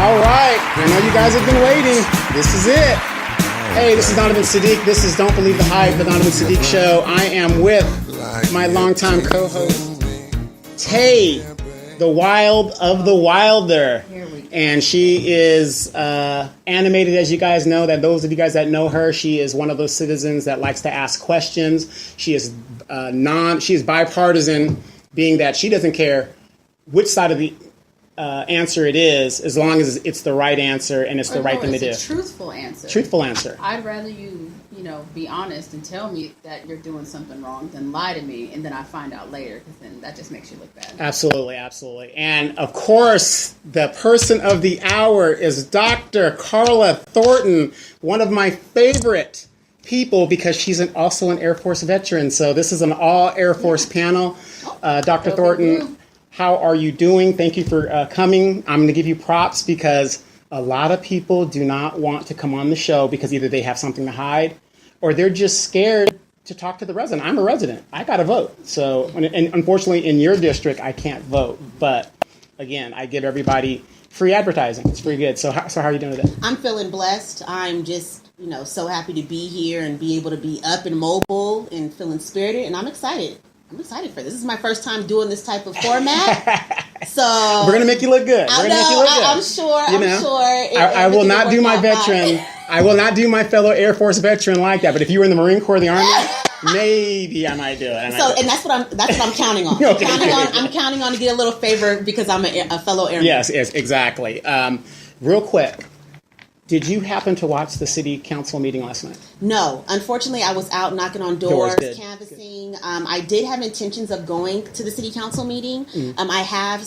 All right. I know you guys have been waiting. This is it. Hey, this is Donovan Sadiq. This is Don't Believe the Hype, the Donovan Sadiq Show. I am with my longtime co-host, Tay, the Wild of the Wilder. And she is animated, as you guys know. That those of you guys that know her, she is one of those citizens that likes to ask questions. She is she is bipartisan, being that she doesn't care which side of the answer it is, as long as it's the right answer and it's the right thing to do. It's a truthful answer. Truthful answer. I'd rather you be honest and tell me that you're doing something wrong than lie to me and then I find out later, because then that just makes you look bad. Absolutely, absolutely. And of course, the person of the hour is Dr. Carla Thornton, one of my favorite people because she's also an Air Force veteran. So this is an all Air Force panel. Dr. Thornton, how are you doing? Thank you for coming. I'm going to give you props because a lot of people do not want to come on the show because either they have something to hide or they're just scared to talk to the resident. I'm a resident. I got to vote. So, and unfortunately, in your district, I can't vote. But again, I give everybody free advertising. It's pretty good. So how are you doing today? I'm feeling blessed. I'm just, so happy to be here and be able to be up and mobile and feeling spirited. And I'm excited. I'm excited for this. This is my first time doing this type of format. So we're gonna make you look good. I'm sure. I will not do my veteran. I will not do my fellow Air Force veteran like that. But if you were in the Marine Corps, the Army, maybe I might do it. And that's what I'm counting on. Okay. I'm counting on to get a little favor because I'm a fellow airman. Yes, exactly. Real quick. Did you happen to watch the city council meeting last night? No. Unfortunately, I was out knocking on doors canvassing. I did have intentions of going to the city council meeting. Mm-hmm. I have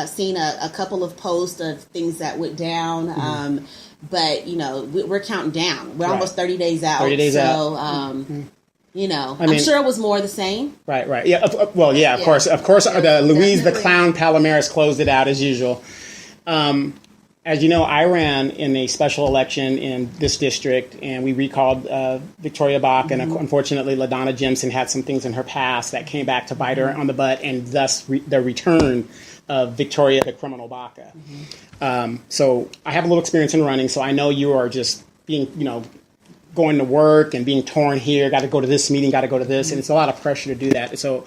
seen a couple of posts of things that went down. Mm-hmm. But, we're counting down. We're almost 30 days out. 30 days out. I'm sure it was more the same. Right. Yeah. Of course. The Louise the Clown Palomares closed it out as usual. As you know, I ran in a special election in this district, and we recalled Victoria Bach, and unfortunately, LaDonna Jimson had some things in her past that came back to bite her on the butt, and thus the return of Victoria, the criminal Baca. So I have a little experience in running, so I know you are just being, going to work and being torn here, got to go to this meeting, got to go to this, and it's a lot of pressure to do that. So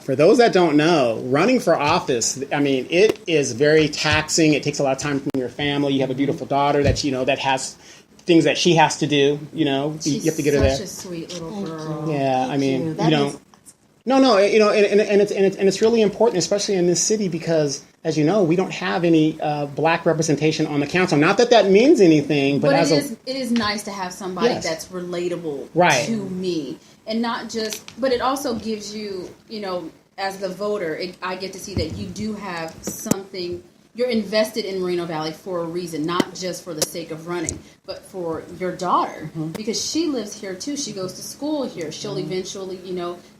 for those that don't know, running for office, it is very taxing. It takes a lot of time from your family. You have a beautiful daughter that that has things that she has to do. You have to get her there. Such a sweet little girl. Yeah, No, and it's really important, especially in this city, because as you know, we don't have any black representation on the council. Not that means anything, but it is nice to have somebody that's relatable to me. And not just, but it also gives you, as the voter, I get to see that you do have something, you're invested in Moreno Valley for a reason, not just for the sake of running, but for your daughter, because she lives here too. She goes to school here. She'll eventually,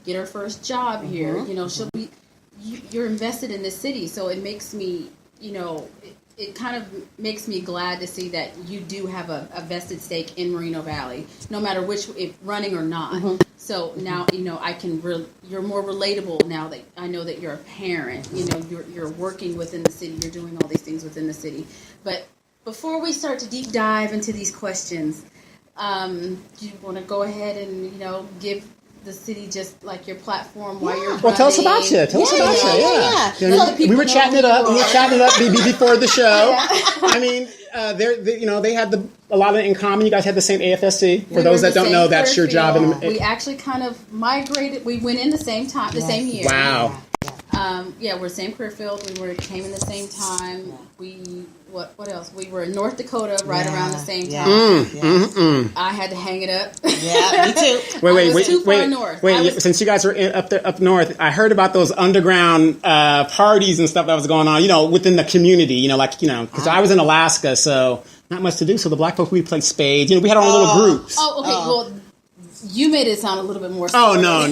get her first job here. You're invested in this city. So it makes me, it kind of makes me glad to see that you do have a vested stake in Moreno Valley, no matter if running or not. So now, I can, you're more relatable now that I know that you're a parent, you're working within the city, you're doing all these things within the city. But before we start to deep dive into these questions, do you want to go ahead and, give the city just like your platform while you're running? Well, tell us about you. We were chatting it up. Before the show. They had a lot of it in common. You guys had the same AFSC. For those that don't know, that's your job. We actually kind of migrated. We went in the same time, the same year. Wow. We're same career field. We came in the same time. What else? We were in North Dakota around the same time. I had to hang it up. Yeah, me too. Wait. Since you guys were up north, I heard about those underground parties and stuff that was going on. Within the community. Because I was in Alaska, so not much to do. So the black folks, we played spades. We had our own little groups. Oh, okay. Well, you made it sound a little bit more. Oh, no.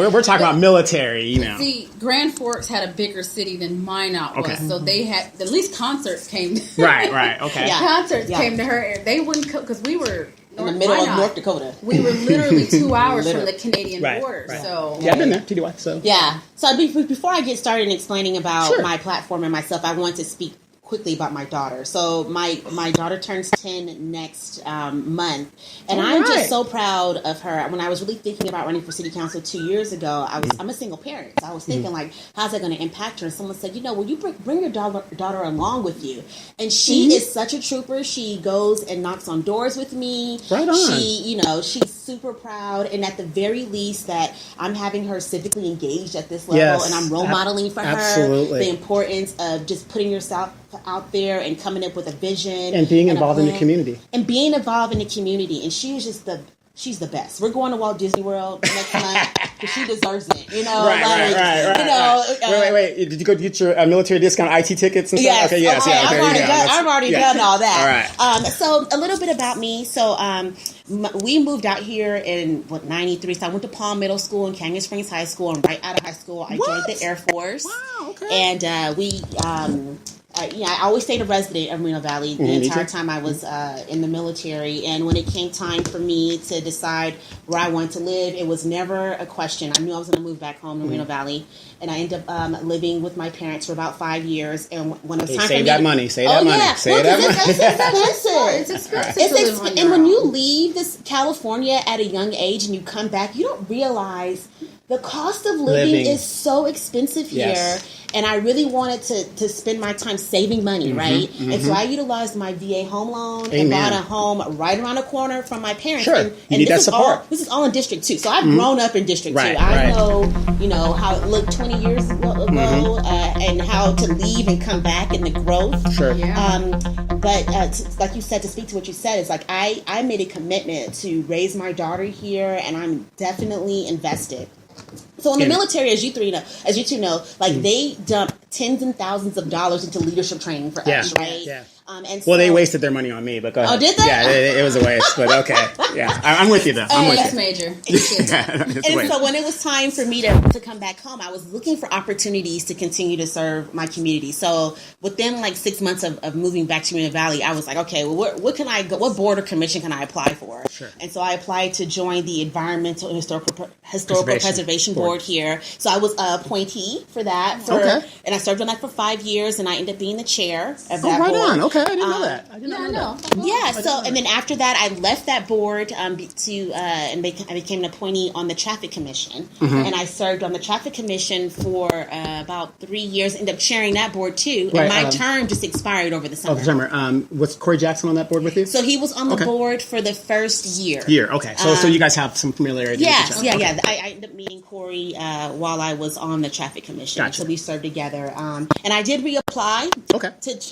We're talking about military, See, Grand Forks had a bigger city than Minot was, so they had at least concerts came. Right. Okay. Concerts came to her area. They wouldn't because we were in the middle of North Dakota. We were literally 2 hours from the Canadian border. Right. So I've been there, TDY. So So before I get started in explaining about my platform and myself, I want to speak quickly about my daughter. So my daughter turns 10 next month, and I'm just so proud of her. When I was really thinking about running for city council 2 years ago, I'm a single parent. So I was thinking like, how's that going to impact her? And someone said, will you bring your daughter along with you? And she is such a trooper. She goes and knocks on doors with me. Right on. She, she's super proud, and at the very least that I'm having her civically engaged at this level, and I'm role modeling for her the importance of just putting yourself out there and coming up with a vision and being involved in the community. And being involved in the community. And she's just she's the best. We're going to Walt Disney World next month because she deserves it. Right. Wait. Did you go get your military discount IT tickets and stuff? Yes. Okay, yes. I've already done all that. All right. So a little bit about me. So we moved out here in 93. So I went to Palm Middle School and Canyon Springs High School, and right out of high school I joined the Air Force. Wow. Okay. And we. I always stayed a resident of Moreno Valley the entire time I was in the military. And when it came time for me to decide where I wanted to live, it was never a question. I knew I was going to move back home to Moreno Valley. And I ended up living with my parents for about 5 years. And when it was time for me Save that money. It's expensive. And when you leave California at a young age and you come back, you don't realize the cost of living is so expensive here. Yes. And I really wanted to spend my time saving money, right? And so I utilized my VA home loan and bought a home right around the corner from my parents. Sure. And you need that support. This is all in District 2. So I've grown up in District 2. I know, how it looked 20 years ago and how to leave and come back and the growth. Sure. But like you said, to speak to what you said, is like I made a commitment to raise my daughter here, and I'm definitely invested. So in the military, as you two know, like they dump tens and thousands of dollars into leadership training for us, right? Yeah. They wasted their money on me, but go ahead. Oh, did they? Yeah, it was a waste, but okay. Yeah, I'm with you though. I'm with you. Major. And so when it was time for me to come back home, I was looking for opportunities to continue to serve my community. So within like 6 months of moving back to Moreno Valley, I was like, okay, well, what can I go? What board or commission can I apply for? Sure. And so I applied to join the Environmental and Historical Preservation Board here. So I was an appointee for that. And I served on that for 5 years, and I ended up being the chair of that board. On. Okay, I didn't know that. I did not know that. Yeah, so, and then after that, I left that board and I became an appointee on the Traffic Commission. And I served on the Traffic Commission for about 3 years, ended up chairing that board too. And my term just expired over the summer. Was Corey Jackson on that board with you? So he was on the board for the first year. Okay. So you guys have some familiarity with each other. Yeah. I ended up meeting Corey while I was on the Traffic Commission. Gotcha. So we served together. And I did reapply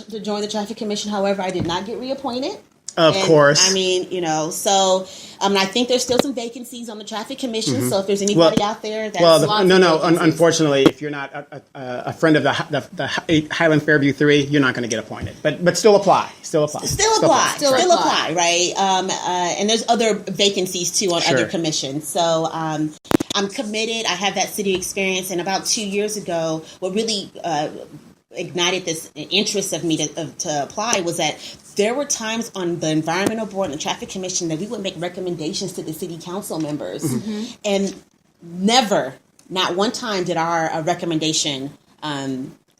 to join the Traffic Commission. However, I did not get reappointed. Of course. I mean, so I think there's still some vacancies on the Traffic Commission. So if there's anybody out there that's... Unfortunately, if you're not a friend of the Highland Fairview 3, you're not going to get appointed. But still apply. Still apply, right? And there's other vacancies, too, on other commissions. So I'm committed. I have that city experience. And about 2 years ago, what really... ignited this interest of me to apply was that there were times on the Environmental Board and the Traffic Commission that we would make recommendations to the city council members, and not one time did our recommendation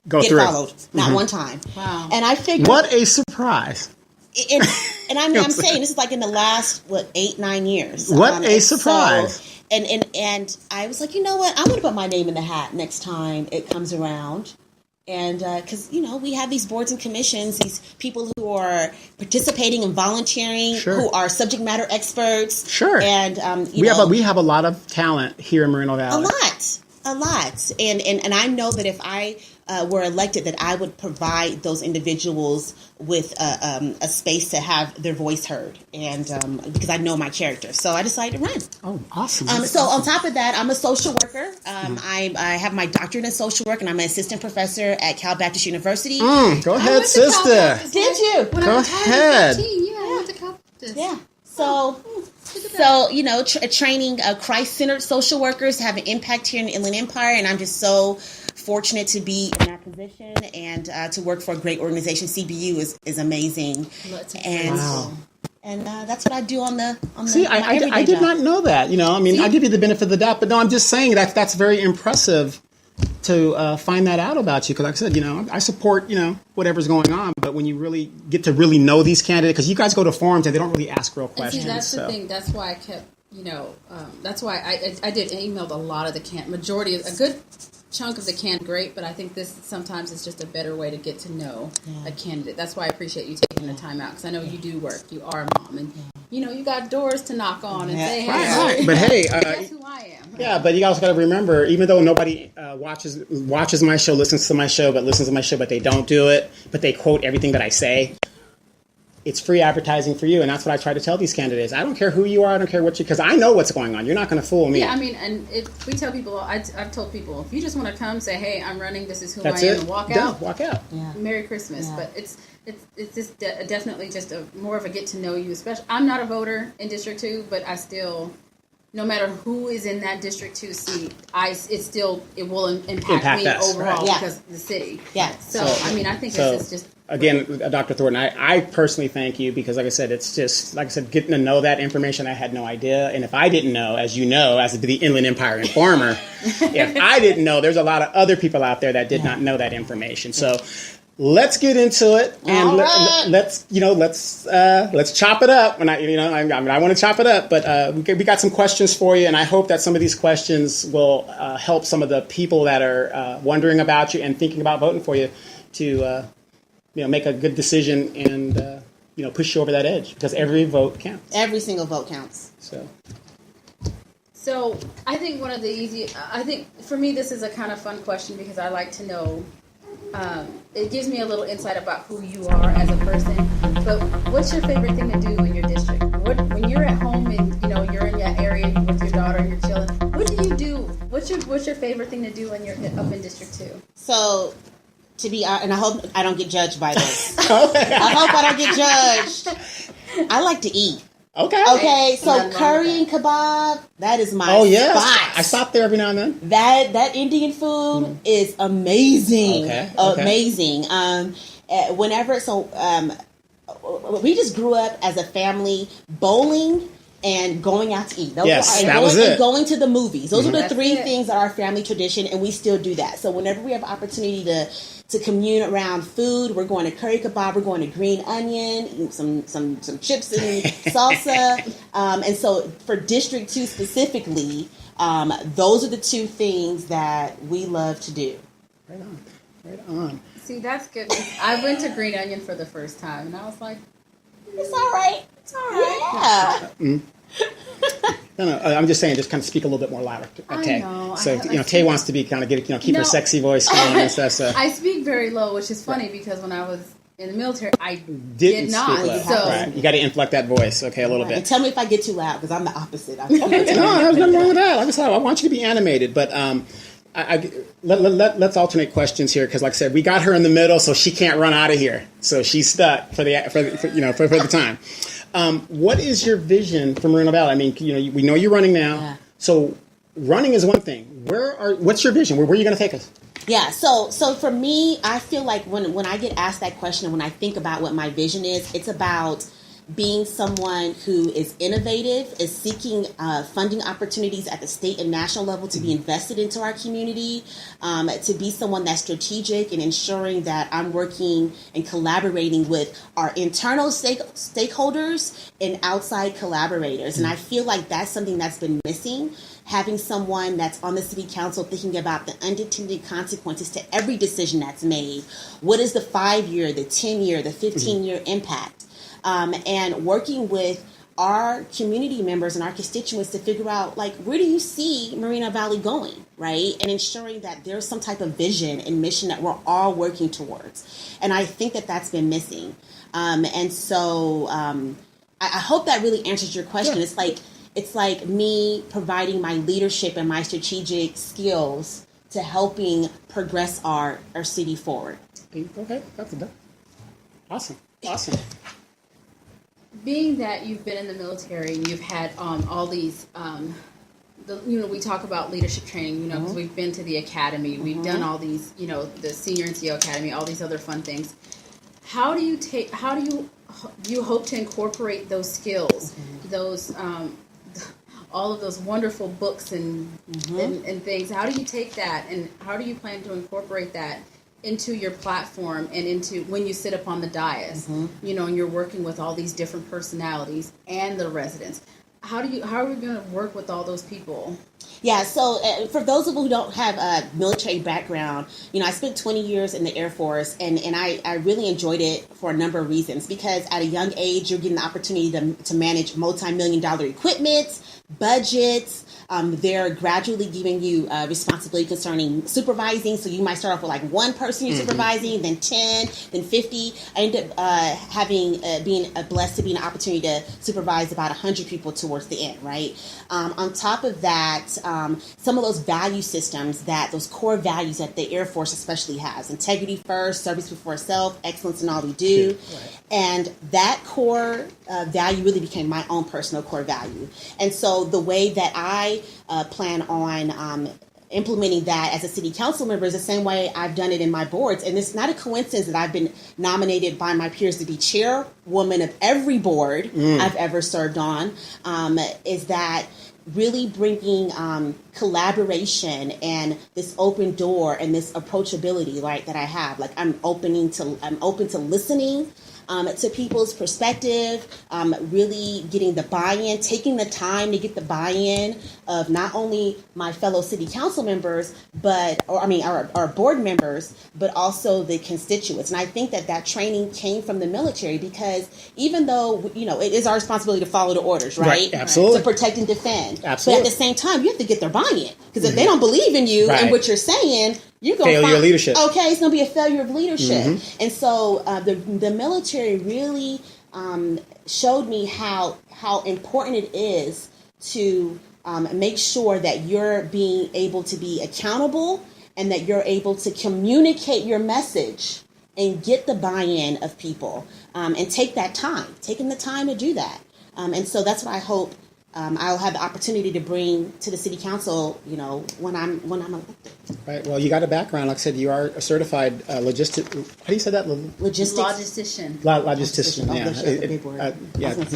get followed. Not one time. Wow! And I figured, what a surprise! And I'm saying this is like in the last 8-9 years. What a surprise! So, and I was like, you know what? I'm going to put my name in the hat next time it comes around. And because, we have these boards and commissions, these people who are participating and volunteering, who are subject matter experts. Sure. And, we have a lot of talent here in Moreno Valley. A lot. And I know that if I were elected, that I would provide those individuals with a space to have their voice heard, and because I know my character, so I decided to run. Oh, awesome! On top of that, I'm a social worker. I have my doctorate in social work, and I'm an assistant professor at Cal Baptist University. Go ahead, sister. Did you? Go ahead. I went to Cal Baptist. Yeah. So training Christ-centered social workers to have an impact here in the Inland Empire, and I'm just so fortunate to be in that position and to work for a great organization. CBU is amazing, and that's what I do on the. See, I did not know that. I give you the benefit of the doubt, but no, I'm just saying that's very impressive to find that out about you. Because like I said, I support, whatever's going on. But when you really get to really know these candidates, because you guys go to forums and they don't really ask real questions. And see, that's the thing. That's why I kept, that's why I did emailed a lot of the majority of a good chunk of the great, but I think this sometimes is just a better way to get to know a candidate. That's why I appreciate you taking the time out, because I know you do work. You are a mom, and you got doors to knock on and say, hey. Right. But hey, that's who I am. Yeah, but you also got to remember, even though nobody watches my show, listens to my show, but they don't do it, but they quote everything that I say. It's free advertising for you, and that's what I try to tell these candidates. I don't care who you are, I don't care what because I know what's going on. You're not going to fool me. Yeah, I mean, and if we tell people, I've told people, if you just want to come, say, hey, I'm running, this is who I am, and walk out. Walk out. Yeah. Merry Christmas. Yeah. But it's just definitely just more of a get to know you. Especially, I'm not a voter in District 2, but I still, no matter who is in that District 2 seat, it will impact me us, overall right? Because of the city. Yeah. So I mean, I think it's just. Again, Dr. Thornton, I personally thank you because, like I said, it's just, like I said, getting to know that information, I had no idea. And if I didn't know, as you know, as the Inland Empire Informer, if I didn't know, there's a lot of other people out there that did not know that information. So let's get into it and let's chop it up. And I want to chop it up, but we got some questions for you, and I hope that some of these questions will help some of the people that are wondering about you and thinking about voting for you to. Make a good decision and, push you over that edge because every vote counts. Every single vote counts. So I think one of the I think for me, this is a kind of fun question because I like to know, it gives me a little insight about who you are as a person, but what's your favorite thing to do in your district? When you're at home and, you're in your area with your daughter and your children, what do you do? What's your favorite thing to do when you're up in District 2? So, and I hope I don't get judged by this. I hope I don't get judged. I like to eat. Okay. So curry and kebab, that is my spot. I stop there every now and then. That Indian food is amazing. Amazing. We just grew up as a family bowling and going out to eat. Going to the movies. Those are the three things that are our family tradition, and we still do that. So whenever we have opportunity to commune around food, we're going to curry kebab, we're going to green onion, some chips and salsa. And so for District 2 specifically, those are the two things that we love to do. Right on. See, that's good. I went to green onion for the first time, and I was like, it's all right. It's all right. Yeah. No, I'm just saying, just kind of speak a little bit more louder, Tay. Know. So, Tay wants to be kind of keep her sexy voice going and stuff. So. I speak very low, which is funny because when I was in the military, I did not. So. Right. You got to inflect that voice, a little bit. And tell me if I get too loud because I'm the opposite. No, there's nothing wrong with that. Like I said, I want you to be animated, but let's alternate questions here because, like I said, we got her in the middle, so she can't run out of here. So she's stuck for the time. What is your vision for Moreno Valley? I mean, we know you're running now. Yeah. So running is one thing. What's your vision? Where are you going to take us? Yeah. So for me, I feel like when I get asked that question and when I think about what my vision is, it's about being someone who is innovative, is seeking funding opportunities at the state and national level to be invested into our community, to be someone that's strategic and ensuring that I'm working and collaborating with our internal stakeholders and outside collaborators. And I feel like that's something that's been missing. Having someone that's on the city council thinking about the unintended consequences to every decision that's made. What is the 5-year, the 10-year, the 15-year impact? And working with our community members and our constituents to figure out, where do you see Moreno Valley going, right? And ensuring that there's some type of vision and mission that we're all working towards. And I think that that's been missing. And so I hope that really answers your question. Yeah. It's like me providing my leadership and my strategic skills to helping progress our city forward. Okay, that's enough. Awesome. Being that you've been in the military and you've had all these, we talk about leadership training, because we've been to the academy, we've done all these, the Senior NCO Academy, all these other fun things. How do you hope to incorporate those skills, those all of those wonderful books and things. How do you take that, and how do you plan to incorporate that into your platform and into when you sit up on the dais, you know, and you're working with all these different personalities and the residents? How are we going to work with all those people? Yeah, so for those of you who don't have a military background, you know, I spent 20 years in the Air Force, and I really enjoyed it for a number of reasons, because at a young age, you're getting the opportunity to manage multi-million-dollar equipment, budgets. They're gradually giving you responsibility concerning supervising. So you might start off with like one person you're supervising, then 10, then 50. I ended up being blessed to be an opportunity to supervise about 100 people towards the end, right? On top of that, some of those value systems, those core values that the Air Force especially has: integrity first, service before self, excellence in all we do. Right. And that core value really became my own personal core value. And so the way that I plan on implementing that as a city council member is the same way I've done it in my boards. And it's not a coincidence that I've been nominated by my peers to be chairwoman of every board I've ever served on, is that really bringing collaboration and this open door and this approachability, right, that I have. Like I'm open to listening to people's perspective, really getting the buy-in, taking the time to get the buy-in of not only my fellow city council members, our board members, but also the constituents. And I think that training came from the military, because even though, you know, it is our responsibility to follow the orders, right? Absolutely. To protect and defend. Absolutely. But at the same time, you have to get their buy-in, because if they don't believe in you and what you're saying, you're going to failure of leadership. Okay, it's going to be a failure of leadership. And so the military really showed me how important it is to make sure that you're being able to be accountable and that you're able to communicate your message and get the buy-in of people, and taking the time to do that. And so that's what I hope I'll have the opportunity to bring to the city council, you know, when I'm elected. Right. Well, you got a background. Like I said, you are a certified logistic. How do you say that? Logistician. Logistician.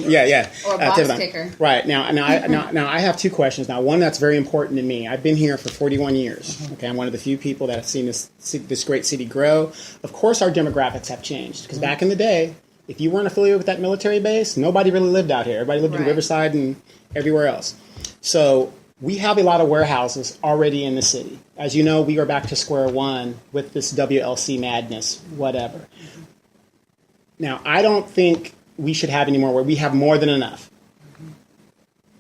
Yeah. Yeah. Or a box kicker. Right. Now I have two questions. Now, one that's very important to me. I've been here for 41 years. Okay. I'm one of the few people that have seen this great city grow. Of course, our demographics have changed, because back in the day, if you weren't affiliated with that military base, nobody really lived out here. Everybody lived in Riverside and everywhere else. So we have a lot of warehouses already in the city. As you know, we are back to square one with this WLC madness, whatever. Now, I don't think we should have any more. Where we have more than enough.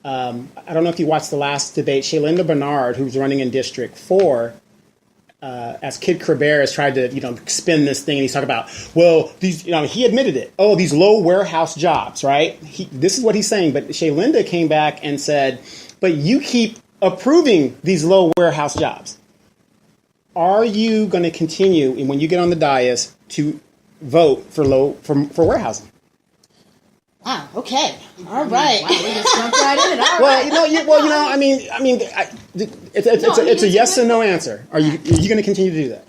I don't know if you watched the last debate. Shaylinda Bernard, who's running in District 4, as Kid Kreber has tried to, spin this thing, and he's talking about, well, these, he admitted it. Oh, these low warehouse jobs, right? This is what he's saying. But Shaylinda came back and said, but you keep approving these low warehouse jobs. Are you going to continue, and when you get on the dais, to vote for warehousing? Wow. Okay. All right. Wow, we just jumped right in. All right. It's a yes and no answer. Are you going to continue to do that?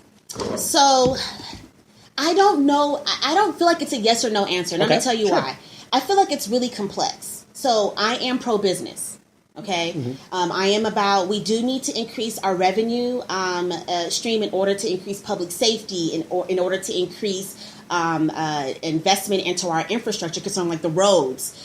So, I don't know. I don't feel like it's a yes or no answer. And I'm going to tell you why. I feel like it's really complex. So, I am pro-business. Okay. I am about, we do need to increase our revenue stream in order to increase public safety, in order to increase investment into our infrastructure concerning like the roads.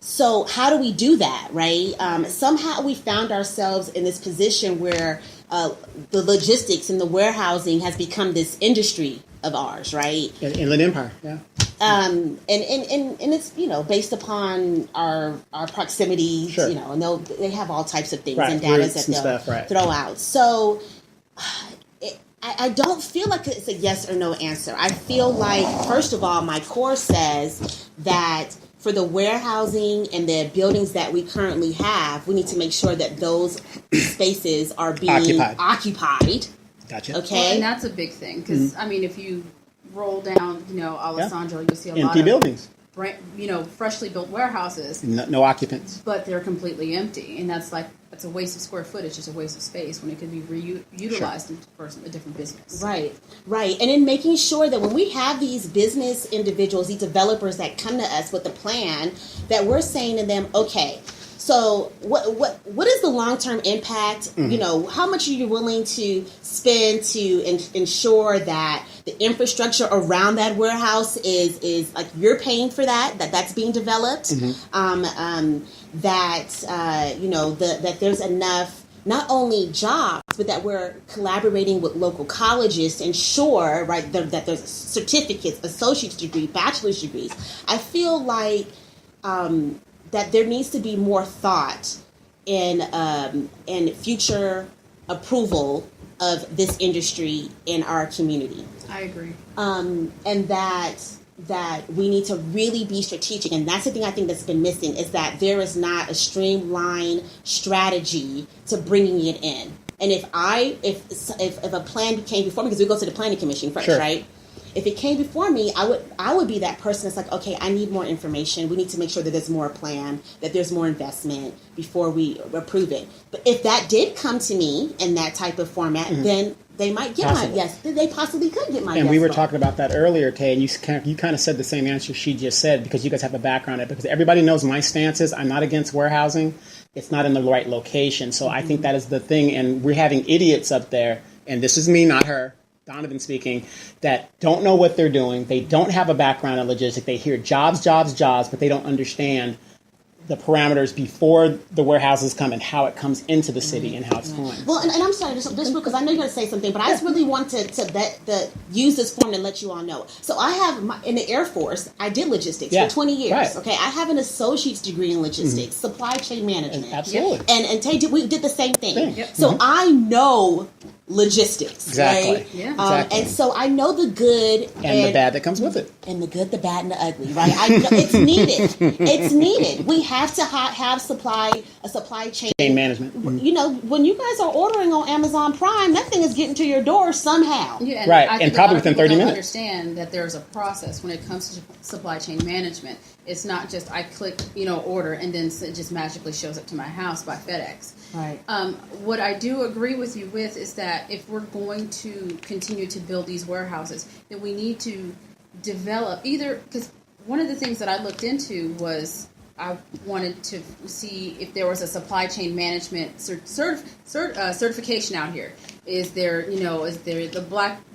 So how do we do that, right? Somehow we found ourselves in this position where the logistics and the warehousing has become this industry of ours, right? Inland Empire, yeah. And it's, based upon our proximity, sure. And they have all types of things right. and data that they'll throw out. So I don't feel like it's a yes or no answer. I feel like, first of all, my core says that for the warehousing and the buildings that we currently have, we need to make sure that those spaces are being occupied. Gotcha. Okay. Well, and that's a big thing, because, if you roll down, Alessandro, you'll see a empty lot of buildings. Freshly built warehouses. No occupants. But they're completely empty. And that's a waste of square footage, just a waste of space when it could be reutilized for a different business. Right. And in making sure that when we have these business individuals, these developers that come to us with a plan, that we're saying to them, okay, So what is the long-term impact? Mm-hmm. How much are you willing to spend to ensure that the infrastructure around that warehouse is like you're paying for that's being developed, mm-hmm. That there's enough not only jobs, but that we're collaborating with local colleges to ensure, right, that there's certificates, associate's degree, bachelor's degrees. I feel like that there needs to be more thought in future approval of this industry in our community. I agree. And that we need to really be strategic. And that's the thing I think that's been missing, is that there is not a streamlined strategy to bringing it in. And if a plan came before me, because we go to the planning commission first, sure. right? If it came before me, I would be that person that's like, okay, I need more information. We need to make sure that there's more plan, that there's more investment before we approve it. But if that did come to me in that type of format, mm-hmm. then they might get my yes. They possibly could get my yes. And we were talking about that earlier, Tay, and you kind of said the same answer she just said, because you guys have a background in it. Because everybody knows my stance is I'm not against warehousing. It's not in the right location. So mm-hmm. I think that is the thing. And we're having idiots up there, and this is me, not her, Donovan speaking, that don't know what they're doing. They don't have a background in logistics. They hear jobs, but they don't understand the parameters before the warehouses come and how it comes into the city and how it's going. Well, and I'm sorry, just because I know you're going to say something, but I just really want to use this form and let you all know. So I have, in the Air Force, I did logistics for 20 years. Right. Okay, I have an associate's degree in logistics, mm-hmm. supply chain management. Absolutely. And Tay, we did the same thing. Yep. So mm-hmm. I know logistics, exactly. Right? Yeah. Exactly. And so I know the good and the bad that comes with it, and the good, the bad, and the ugly. Right? I know it's needed. It's needed. We have to have a supply chain management. Mm-hmm. When you guys are ordering on Amazon Prime, that thing is getting to your door somehow. Yeah, and right, and probably within 30 minutes. Understand that there's a process when it comes to supply chain management. It's not just I click, order, and then it just magically shows up to my house by FedEx. Right. What I do agree with you with is that if we're going to continue to build these warehouses, then we need to develop because one of the things that I looked into was I wanted to see if there was a supply chain management certification out here. Is there the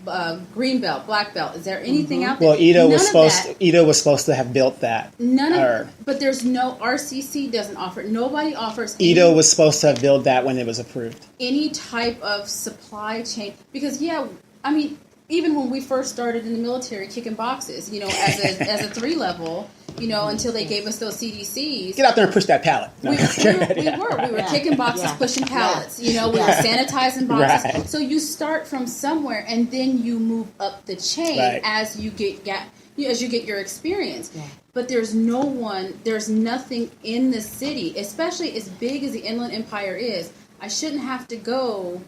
green belt, black belt? Is there anything mm-hmm. out there? Well, Ito was supposed to have built that. But there's no RCC doesn't offer. Nobody offers. Ito was supposed to have built that when it was approved. Any type of supply chain, because even when we first started in the military, kicking boxes, as a 3-level. Until they gave us those CDCs. Get out there and push that pallet. No. We were kicking boxes, pushing pallets. We were sanitizing boxes. Right. So you start from somewhere, and then you move up the chain as you get your experience. Yeah. But there's nothing in the city, especially as big as the Inland Empire is. I shouldn't have to go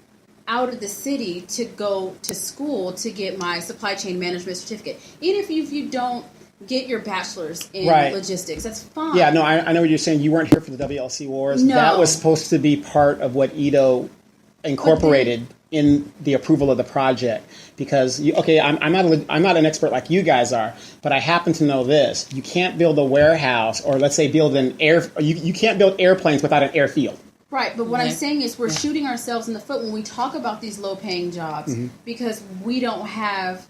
out of the city to go to school to get my supply chain management certificate. Even if you don't get your bachelor's in logistics. That's fine. Yeah, no, I know what you're saying. You weren't here for the WLC wars. No. That was supposed to be part of what Ito incorporated in the approval of the project. Because, I'm not an expert like you guys are, but I happen to know this. You can't build a warehouse or, let's say, build an you can't build airplanes without an airfield. Right, but what I'm saying is we're shooting ourselves in the foot when we talk about these low-paying jobs mm-hmm. because we don't have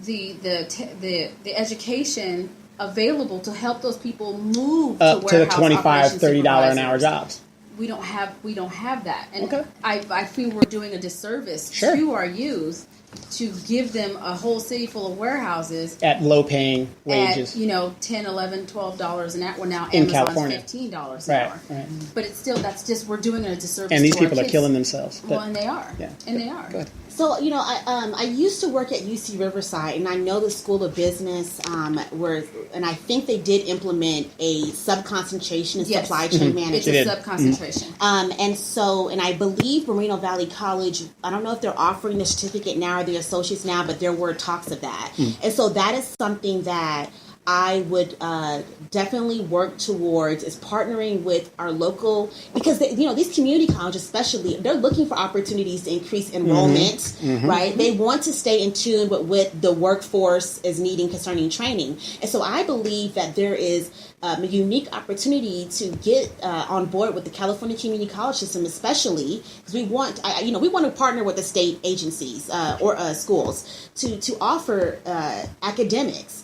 the education available to help those people move up to the $25, $30 an hour jobs. We don't have that, and I feel we're doing a disservice to our youth to give them a whole city full of warehouses at low paying wages. At, $10, $11, $12 an hour. Well, now in Amazon's California. $15 an hour. Right. But it's still we're doing a disservice. And these to people our are killing themselves. Well, and they are. Yeah. And they are. Good. So, I used to work at UC Riverside, and I know the School of Business, and I think they did implement a sub-concentration in supply chain mm-hmm. management. It's a sub-concentration. Mm-hmm. And I believe Moreno Valley College, I don't know if they're offering the certificate now or the associates now, but there were talks of that. Mm-hmm. And so that is something that I would definitely work towards is partnering with our local, because these community colleges especially, they're looking for opportunities to increase enrollment, right? They want to stay in tune with what the workforce is needing concerning training. And so I believe that there is a unique opportunity to get on board with the California community college system, especially because we want to partner with the state agencies or schools to offer academics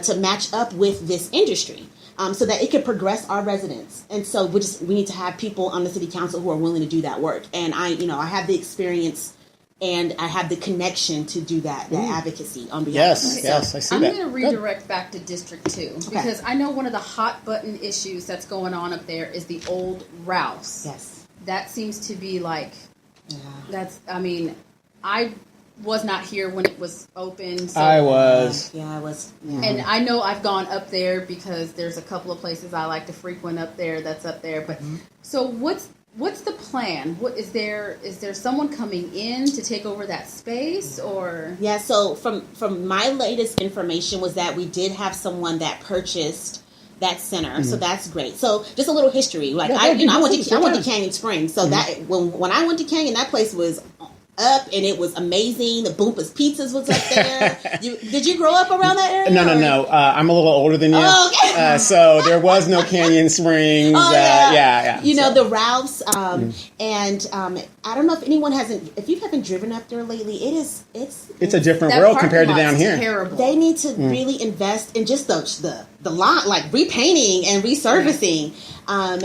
to match up with this industry, so that it can progress our residents. And so we need to have people on the city council who are willing to do that work. And I have the experience and I have the connection to do that advocacy on behalf of us. Yes, I see I'm that. going to redirect back to District 2 because I know one of the hot button issues that's going on up there is the old Rouse. Yes. That seems to be like, I was not here when it was open. So, I was. I was. Yeah. And I know I've gone up there because there's a couple of places I like to frequent up there that's up there. But so what's the plan? What is there someone coming in to take over that space or? Yeah, so from my latest information was that we did have someone that purchased that center, so that's great. So just a little history. Like I went to Canyon Springs, so that when I went to Canyon, that place was up and it was amazing. The Boompa's Pizzas was up there. Did you grow up around that area? No. I'm a little older than you. Oh, okay. So there was no Canyon Springs. Yeah. The Ralphs, and I don't know if if you haven't driven up there lately, it's a different world compared to down here. Terrible. They need to really invest in just the lot, like repainting and resurfacing.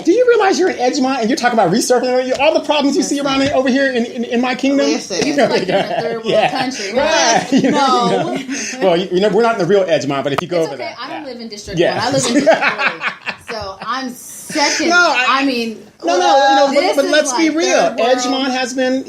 Do you realize you're in Edgemont and you're talking about resurfacing all the problems you see around over here in my kingdom? Listen, you like you're in a third world country, right? No. Well, we're not in the real Edgemont, but if you go over there, I don't live in District 1. I live in District 3, so I'm second. But let's be real. Edgemont has been,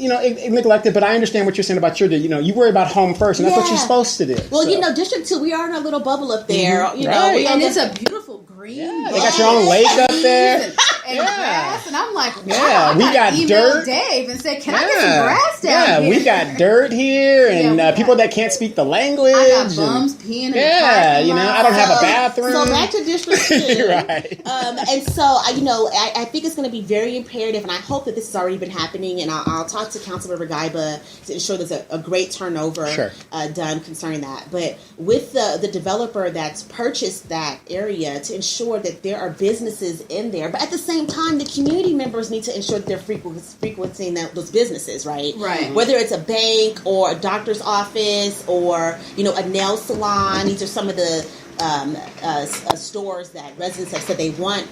neglected. But I understand what you're saying about you worry about home first, and that's what you're supposed to do. Well, District 2, we are in a little bubble up there. And it's a beautiful green. Yeah, they got your own lake up there. And grass, and I'm like, wow, we got dirt. Dave and said, can I get some grass down here? We got dirt here, and people that can't speak the language. I got bums peeing in the parking lot. I don't have a bathroom. So back to District 2. Right. And so, I think it's going to be very imperative, and I hope that this has already been happening, and I'll talk to Councilmember Gaiba to ensure there's a great turnover done concerning that. But with the developer that's purchased that area, to ensure that there are businesses in there, but at the same time, the community members need to ensure that they're frequenting those businesses, right? Right. Whether it's a bank or a doctor's office or, a nail salon, these are some of the stores that residents have said they want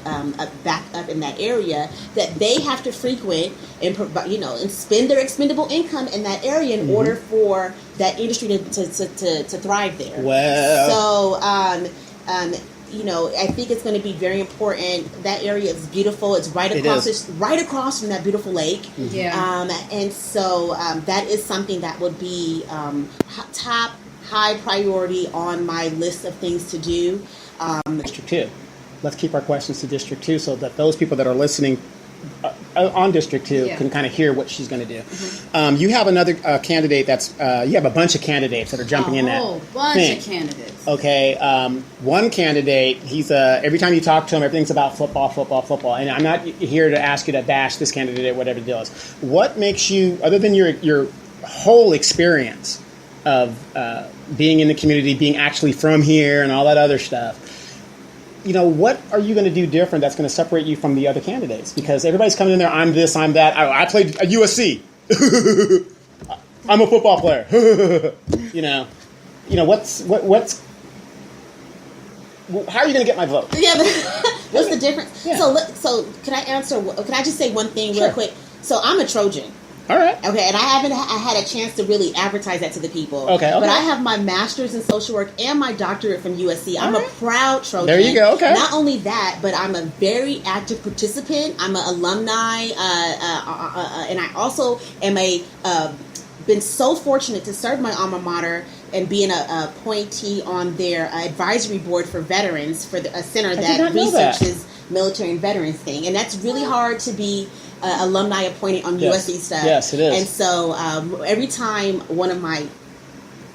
back up in that area, that they have to frequent and provide, and spend their expendable income in that area in order for that industry to thrive there. Well, so I think it's going to be very important. That area is beautiful. It's right across from that beautiful lake. Yeah. And so that is something that would be top high priority on my list of things to do. District 2. Let's keep our questions to District 2 so that those people that are listening on District 2 can kind of hear what she's going to do. Mm-hmm. You have another candidate you have a bunch of candidates that are jumping in that whole bunch of candidates. Okay, one candidate, he's every time you talk to him, everything's about football. And I'm not here to ask you to bash this candidate, whatever the deal is. What makes you, other than your whole experience of being in the community, being actually from here and all that other stuff, what are you going to do different that's going to separate you from the other candidates? Because everybody's coming in there, I'm this, I'm that. I played at USC. I'm a football player. How are you going to get my vote? Yeah, what's the difference? Yeah. So can I answer? Can I just say one thing real quick? So I'm a Trojan. All right. Okay, and I haven't had a chance to really advertise that to the people. Okay. But I have my master's in social work and my doctorate from USC. I'm a proud Trojan. There you go. Okay. Not only that, but I'm a very active participant. I'm an alumni, and I also am been so fortunate to serve my alma mater and being an appointee on their advisory board for veterans for a center that researches military and veterans thing. And that's really hard to be alumni appointed on USC stuff. Yes, it is. And so every time one of my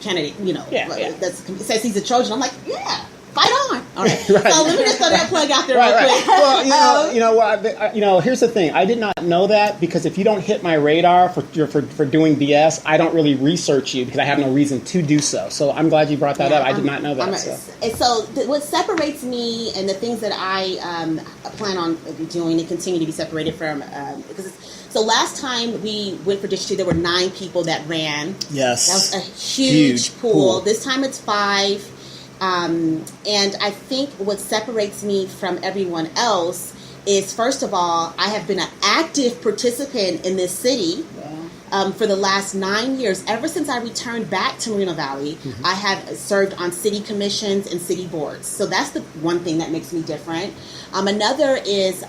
candidates, that says he's a Trojan, I'm like, yeah, fight All right. Right. So let me just throw that plug out there real quick. Well, here's the thing. I did not know that because if you don't hit my radar for doing BS, I don't really research you because I have no reason to do so. So I'm glad you brought that up. I did not know that. What separates me and the things that I plan on doing to continue to be separated from So last time we went for District 2, there were 9 people that ran. Yes. That was a huge pool. This time it's 5. And I think what separates me from everyone else is, first of all, I have been an active participant in this city for the last 9 years. Ever since I returned back to Moreno Valley, I have served on city commissions and city boards. So that's the one thing that makes me different. Another is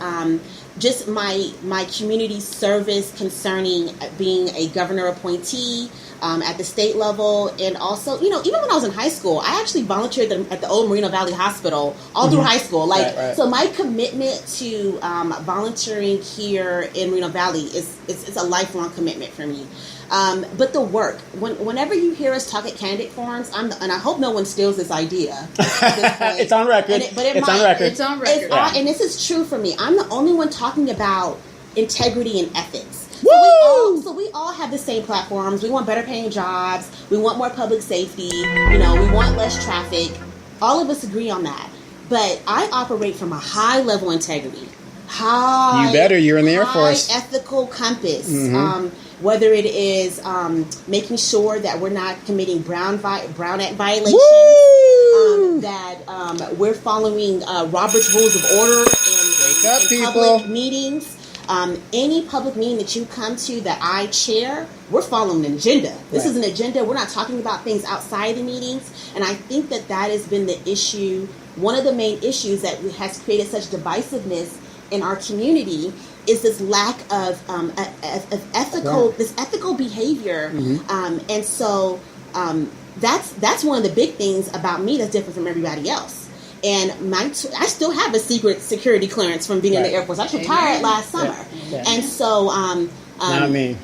just my community service concerning being a governor appointee at the state level. And also, even when I was in high school, I actually volunteered at the old Moreno Valley Hospital all through high school. So my commitment to volunteering here in Moreno Valley is a lifelong commitment for me. But the work, whenever you hear us talk at candidate forums, and I hope no one steals this idea. It's on record. It's on record. And this is true for me. I'm the only one talking about integrity and ethics. So we all have the same platforms. We want better paying jobs. We want more public safety. We want less traffic. All of us agree on that. But I operate from a high level integrity. You better. You're in the Air Force. Ethical compass. Whether it is making sure that we're not committing Brown Act violations, that we're following Robert's Rules of Order in public meetings. Any public meeting that you come to that I chair, we're following an agenda. This is an agenda. We're not talking about things outside the meetings. And I think that has been the issue, one of the main issues that has created such divisiveness in our community is this lack of ethical behavior. And so that's one of the big things about me that's different from everybody else. And I still have a secret security clearance from being in the Air Force. I was retired last summer. And so... not me.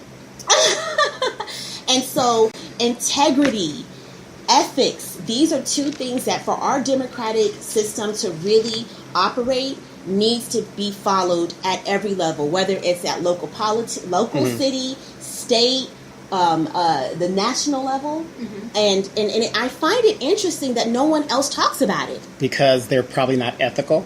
And so integrity, ethics, these are 2 things that for our democratic system to really operate needs to be followed at every level, whether it's at local city, state, the national level. And I find it interesting that no one else talks about it. Because they're probably not ethical?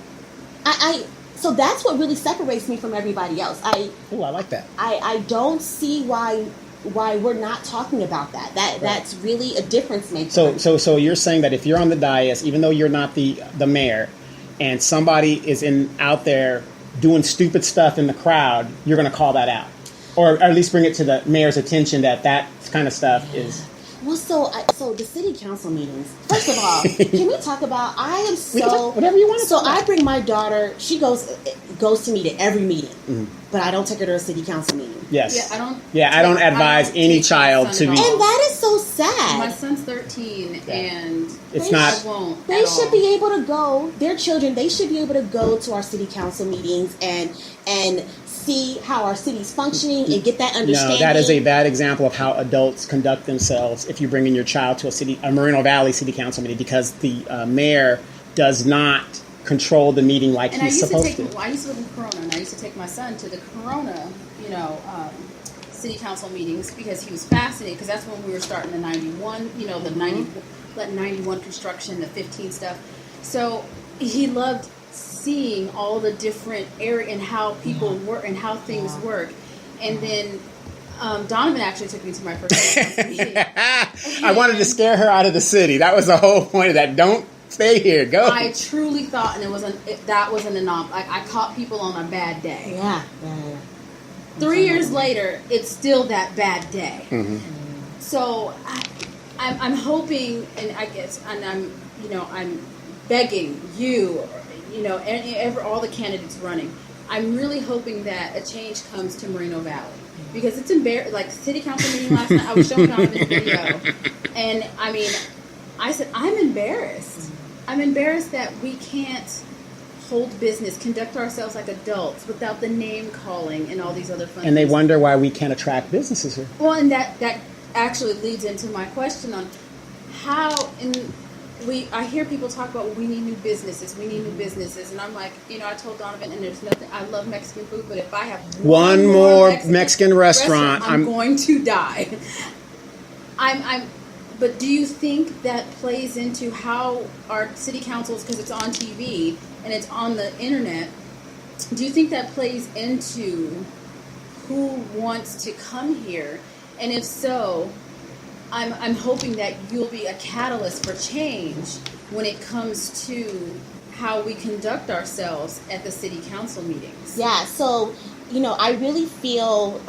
So that's what really separates me from everybody else. I like that. I don't see why we're not talking about that. That's really a difference maker. So you're saying that if you're on the dais, even though you're not the mayor, and somebody is out there doing stupid stuff in the crowd, you're going to call that out. Or at least bring it to the mayor's attention that kind of stuff is... Well, so the city council meetings, first of all, can we talk about, whatever you want to talk about. I bring my daughter, she goes to me to every meeting, but I don't take her to a city council meeting. Yes. I don't advise any child to be... And that is so sad. My son's 13, and it's not... I won't. They should be able to go, their children, they should be able to go to our city council meetings and see how our city's functioning and get that understanding. No, that is a bad example of how adults conduct themselves if you bring in your child to a Moreno Valley City Council meeting, because the mayor does not control the meeting like he's supposed to. I used to live in Corona, and I used to take my son to the Corona, city council meetings because he was fascinated, because that's when we were starting the 91, the 91 construction, the 15 stuff. So he loved seeing all the different area and how people work and how things work. And then Donovan actually took me to my first meeting. I wanted to scare her out of the city. That was the whole point of that. Don't stay here. Go. I truly thought, and that was an anomaly. I caught people on a bad day. Yeah. 3 years later, it's still that bad day. So I'm hoping, and I guess, and I'm begging you, all the candidates running, I'm really hoping that a change comes to Moreno Valley, because it's embarrassing. Like city council meeting last night, I was showing on this video, and I said I'm embarrassed. I'm embarrassed that we can't hold business, conduct ourselves like adults without the name calling and all these other fun And they things. wonder why we can't attract businesses here. Well, and that actually leads into my question on how I hear people talk about, well, we need new businesses, and I'm like, I told Donovan, and there's nothing. I love Mexican food, but if I have one more Mexican restaurant, I'm going to die. But do you think that plays into how our city councils, because it's on TV and it's on the internet, do you think that plays into who wants to come here? And if so, I'm hoping that you'll be a catalyst for change when it comes to how we conduct ourselves at the city council meetings. Yeah, so, I really feel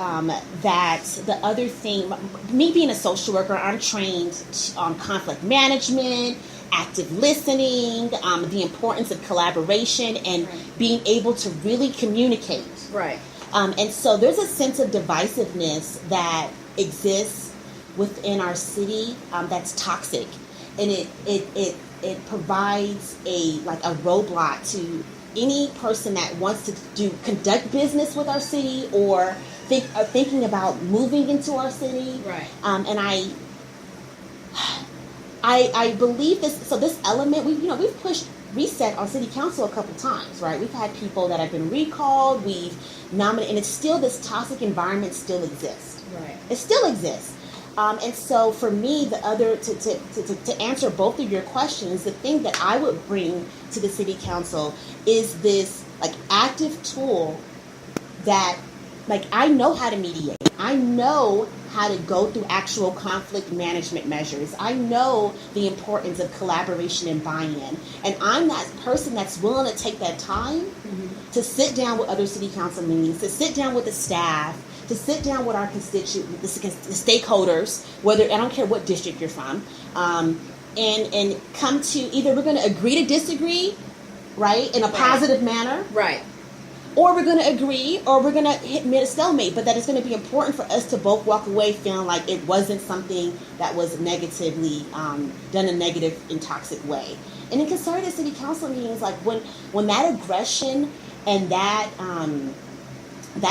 that the other thing, me being a social worker, I'm trained on conflict management, active listening, the importance of collaboration, and being able to really communicate. Right. And so there's a sense of divisiveness that exists within our city that's toxic, and it provides a roadblock to any person that wants to conduct business with our city or thinking about moving into our city. Right. And I believe this. So this element, we've pushed reset on city council a couple times, right? We've had people that have been recalled. We've nominated, and it's still, this toxic environment still exists. Right. It still exists. And so for me, to answer both of your questions, the thing that I would bring to the city council is this active tool that I know how to mediate. I know how to go through actual conflict management measures. I know the importance of collaboration and buy-in. And I'm that person that's willing to take that time to sit down with other city council meetings, to sit down with the staff, to sit down with our constituents, the stakeholders, I don't care what district you're from, and come to either we're going to agree to disagree, right, in a positive manner, right, or we're going to agree, or we're going to hit a stalemate. But that it's going to be important for us to both walk away feeling like it wasn't something that was negatively done in a negative and toxic way. And in conservative city council meetings, when that aggression and that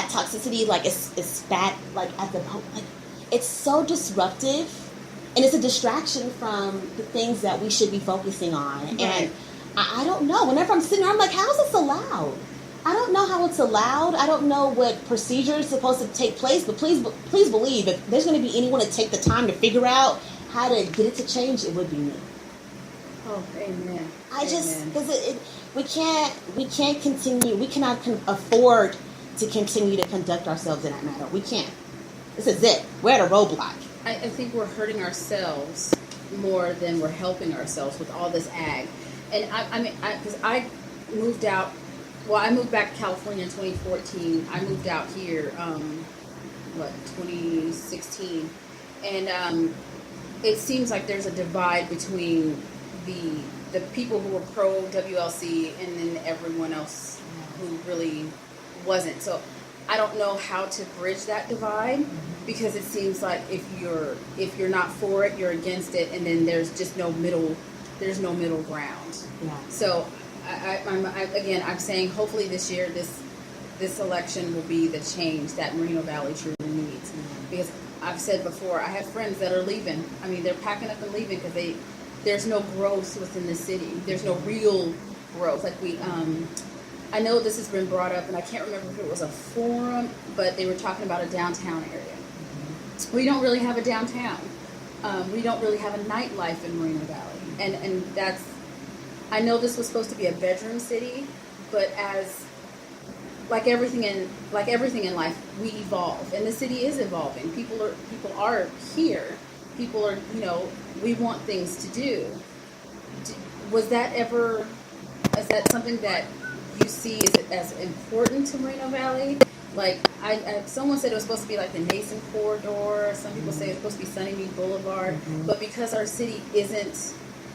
toxicity is spat at the it's so disruptive, and it's a distraction from the things that we should be focusing on. Right. And I don't know. Whenever I'm sitting there, I'm like, how is this allowed? I don't know how it's allowed. I don't know what procedure is supposed to take place. But please believe, if there's going to be anyone to take the time to figure out how to get it to change, it would be me. Oh, amen. Because we can't continue. We cannot afford to continue to conduct ourselves in that manner. We can't. This is it. We're at a roadblock. I think we're hurting ourselves more than we're helping ourselves with all this ag. And because I moved out, I moved back to California in 2014. I moved out here, 2016. And it seems like there's a divide between the people who were pro WLC and then everyone else who really wasn't. So I don't know how to bridge that divide, because it seems like if you're not for it, you're against it, and then there's just no middle ground. Yeah. So I'm saying hopefully this year this election will be the change that Moreno Valley truly needs. Because I've said before, I have friends that are leaving. I mean, they're packing up and leaving because there's no growth within the city. There's no real growth. I know this has been brought up, and I can't remember if it was a forum, but they were talking about a downtown area. We don't really have a downtown. We don't really have a nightlife in Moreno Valley, and that's. I know this was supposed to be a bedroom city, but as like everything in life, we evolve, and the city is evolving. People are here. People are, we want things to do. Is that something that you see as important to Moreno Valley? Someone said it was supposed to be like the Mason Corridor. Some people say it's supposed to be Sunnymead Boulevard. Mm-hmm. But because our city isn't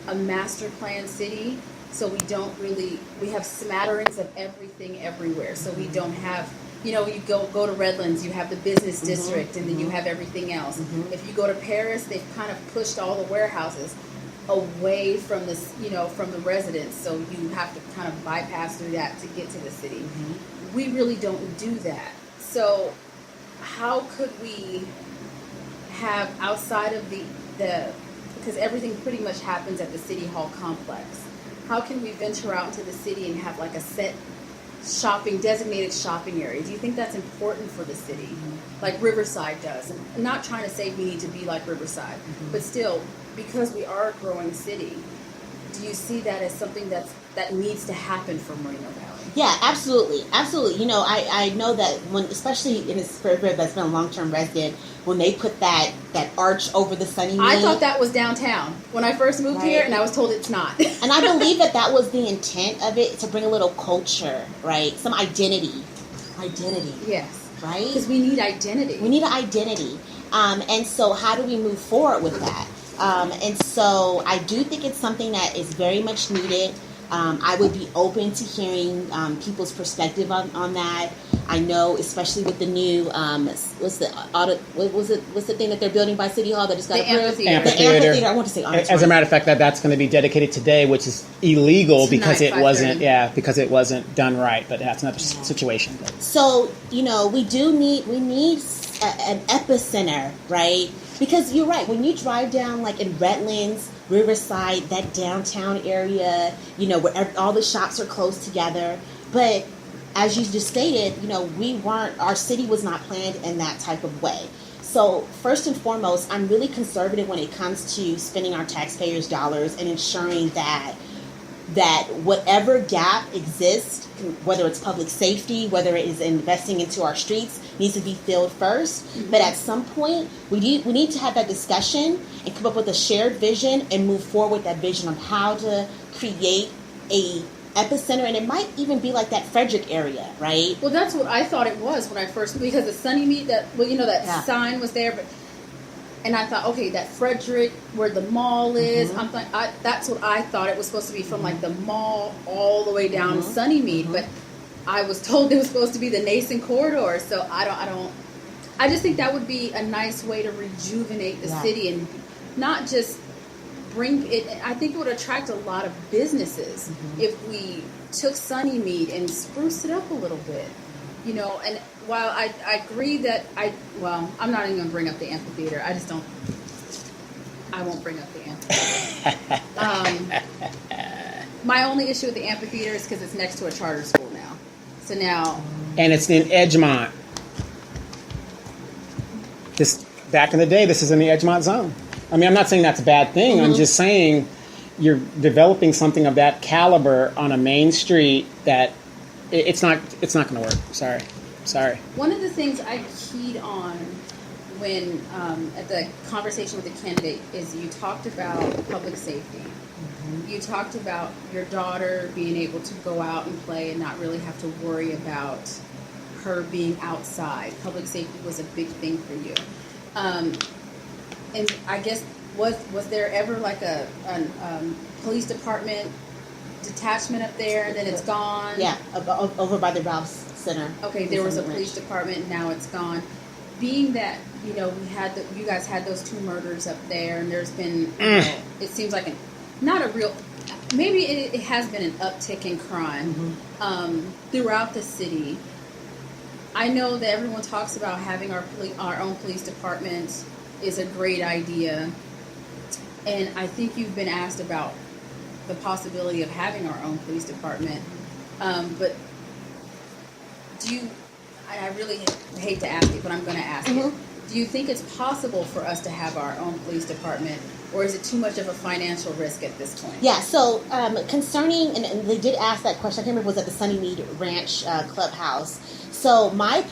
a master plan city, so we have smatterings of everything everywhere. So we don't have, you go to Redlands, you have the business district, and then you have everything else. Mm-hmm. If you go to Paris, they've kind of pushed all the warehouses away from this, from the residents, so you have to kind of bypass through that to get to the city. Mm-hmm. We really don't do that. So how could we have, outside of the because everything pretty much happens at the City Hall complex. How can we venture out into the city and have like a set designated shopping area? Do you think that's important for the city, like Riverside does? And I'm not trying to say we need to be like Riverside, but still, because we are a growing city, do you see that as something that needs to happen for Moreno Valley? Yeah, absolutely. Absolutely. I know that when, especially in a spirit that's been a long-term resident, when they put that arch over the Sunny Mead. I thought that was downtown when I first moved here, and I was told it's not. And I believe that was the intent of it, to bring a little culture, right? Some identity. Yes. Right? Because we need identity. We need an identity. And so how do we move forward with that? And so I do think it's something that is very much needed. I would be open to hearing people's perspective on that. I know, especially with the new what's the thing that they're building by City Hall that just got approved? The amphitheater. I want to say as a matter of fact, that's going to be dedicated today, which is illegal because it wasn't done right. But that's another situation. So we need an epicenter, right? Because you're right. When you drive down, like in Redlands, Riverside, that downtown area, where all the shops are close together. But as you just stated, our city was not planned in that type of way. So first and foremost, I'm really conservative when it comes to spending our taxpayers' dollars and ensuring that whatever gap exists, whether it's public safety, whether it is investing into our streets, needs to be filled first. Mm-hmm. But at some point, we need to have that discussion and come up with a shared vision and move forward with that vision on how to create a epicenter. And it might even be like that Frederick area, right? Well, that's what I thought it was when I first, because the Sunny Mead, sign was there, and I thought, okay, that Frederick, where the mall is, that's what I thought it was supposed to be, from like the mall all the way down to Sunny Mead. But I was told it was supposed to be the Nason corridor. So I just think that would be a nice way to rejuvenate the city and not just bring it. I think it would attract a lot of businesses if we took Sunny Mead and spruced it up a little bit. And while I agree that I'm not even going to bring up the amphitheater. I won't bring up the amphitheater. My only issue with the amphitheater is because it's next to a charter school now. So now... And it's in Edgemont. Back in the day, this is in the Edgemont zone. I mean, I'm not saying that's a bad thing. I'm just saying you're developing something of that caliber on a main street that... It's not going to work. Sorry. One of the things I keyed on when at the conversation with the candidate is you talked about public safety. You talked about your daughter being able to go out and play and not really have to worry about her being outside. Public safety was a big thing for you. And I guess was there ever like a police department detachment up there, and then it's gone? Yeah, over by the Ralph's Center. Okay, there was a police department, and now it's gone. Being that you guys had those 2 murders up there, and there's been it seems like maybe it has been an uptick in crime throughout the city. I know that everyone talks about having our own police department is a great idea, and I think you've been asked about the possibility of having our own police department, but I really hate to ask it, but I'm going to ask it. Do you think it's possible for us to have our own police department, or is it too much of a financial risk at this point? Yeah, so concerning, and they did ask that question, I can't remember, was at the Sunny Mead Ranch Clubhouse. So I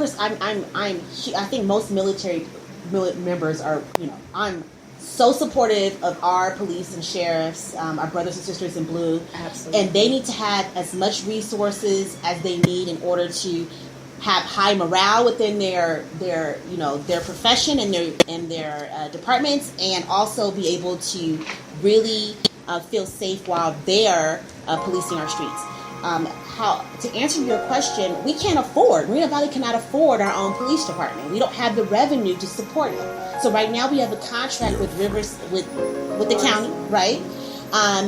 think most military members are, I'm so supportive of our police and sheriffs, our brothers and sisters in blue. Absolutely. And they need to have as much resources as they need in order to have high morale within their profession and their departments, and also be able to really feel safe while they're policing our streets. To answer your question, Moreno Valley cannot afford our own police department. We don't have the revenue to support it. So right now we have a contract with the county, right?